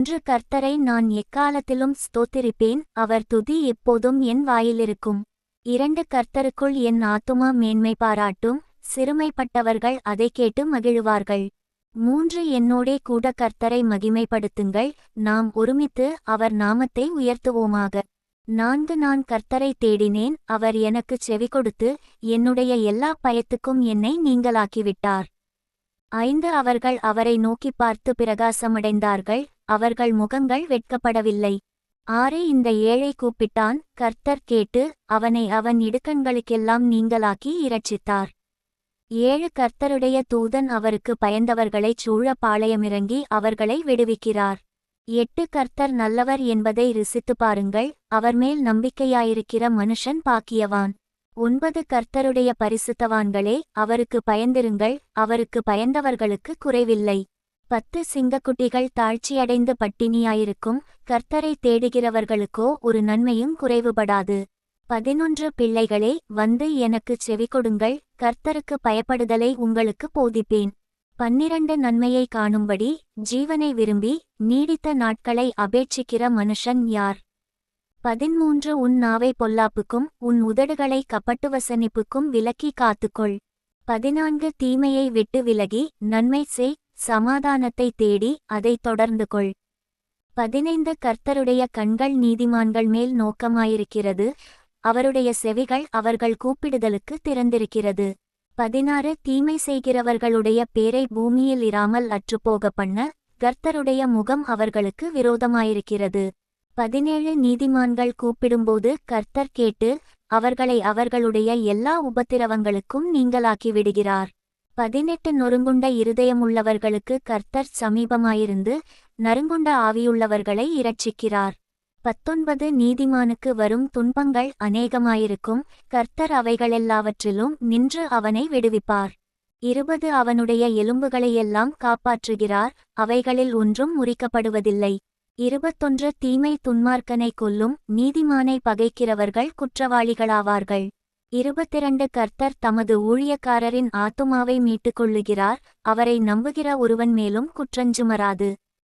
ஒன்று கர்த்தரை நான் எக்காலத்திலும் ஸ்தோத்திரிப்பேன், அவர் துதி எப்போதும் என் வாயிலிருக்கும். 2 கர்த்தருக்குள் என் ஆத்துமா மேன்மை பாராட்டும், சிறுமைப்பட்டவர்கள் அதை கேட்டு மகிழுவார்கள். 3 என்னோடே கூட கர்த்தரை மகிமைப்படுத்துங்கள், நாம் ஒருமித்து அவர் நாமத்தை உயர்த்துவோமாக. 4 நான் கர்த்தரை தேடினேன், அவர் எனக்குச் செவிகொடுத்து, என்னுடைய எல்லா பயத்துக்கும் என்னை நீங்கலாக்கிவிட்டார். 5 அவர்கள் அவரை நோக்கிப் பார்த்து பிரகாசமடைந்தார்கள், அவர்கள் முகங்கள் வெட்கப்படவில்லை. 6 இந்த ஏழை கூப்பிட்டான், கர்த்தர் கேட்டு, அவனை அவன் இடுக்கண்களுக்கெல்லாம் நீங்கலாக்கி இரட்சித்தார். 7 கர்த்தருடைய தூதன் அவருக்கு பயந்தவர்களைச் சூழ பாளையமிறங்கி அவர்களை விடுவிக்கிறார். 8 கர்த்தர் நல்லவர் என்பதை ருசித்துப் பாருங்கள், அவர்மேல் நம்பிக்கையாயிருக்கிற மனுஷன் பாக்கியவான். 9 கர்த்தருடைய பரிசுத்தவான்களே, அவருக்கு பயந்திருங்கள், அவருக்கு பயந்தவர்களுக்கு குறைவில்லை. 10 சிங்கக்குட்டிகள் தாழ்ச்சியடைந்து பட்டினியாயிருக்கும், கர்த்தரை தேடுகிறவர்களுக்கோ ஒரு நன்மையும் குறைவுபடாது. 11 பிள்ளைகளே, வந்து எனக்குச் செவிகொடுங்கள், கர்த்தருக்கு பயப்படுதலை உங்களுக்கு போதிப்பேன். 12 நன்மையை காணும்படி, ஜீவனை விரும்பி, நீடித்த நாட்களை அபேட்சிக்கிற மனுஷன் யார்? 13 உன் நாவை பொல்லாப்புக்கும் உன் உதடுகளை கபட்டுவசனிப்புக்கும் விலக்கி காத்துக்கொள். 14 தீமையை விட்டு விலகி நன்மை செய், சமாதானத்தை தேடி அதை தொடர்ந்து கொள். 15 கர்த்தருடைய கண்கள் நீதிமான்கள் மேல் நோக்கமாயிருக்கிறது, அவருடைய செவிகள் அவர்கள் கூப்பிடுதலுக்கு திறந்திருக்கிறது. 16 தீமை செய்கிறவர்களுடைய பேரை பூமியில் இராமல் அற்றுப்போக பண்ண, கர்த்தருடைய முகம் அவர்களுக்கு விரோதமாயிருக்கிறது. 17 நீதிமான்கள் கூப்பிடும்போது கர்த்தர் கேட்டு, அவர்களை அவர்களுடைய எல்லா உபத்திரவங்களுக்கும் நீங்கலாக்கி விடுகிறார். 18 நொறுங்குண்ட இருதயமுள்ளவர்களுக்கு கர்த்தர் சமீபமாயிருந்து, நறுங்குண்ட ஆவியுள்ளவர்களை இரட்சிக்கிறார். 19 நீதிமானுக்கு வரும் துன்பங்கள் அநேகமாயிருக்கும், கர்த்தர் அவைகளெல்லாவற்றிலும் நின்று அவனை விடுவிப்பார். 20 அவனுடைய எலும்புகளையெல்லாம் காப்பாற்றுகிறார், அவைகளில் ஒன்றும் முறிக்கப்படுவதில்லை. 21 தீமை துன்மார்க்கனை கொல்லும், நீதிமானை பகைக்கிறவர்கள் குற்றவாளிகளாவார்கள். 22 கர்த்தர் தமது ஊழியக்காரரின் ஆத்துமாவை மீட்டுக்கொள்ளுகிறார், அவரை நம்புகிற ஒருவன் மேலும் குற்றஞ்சுமராது.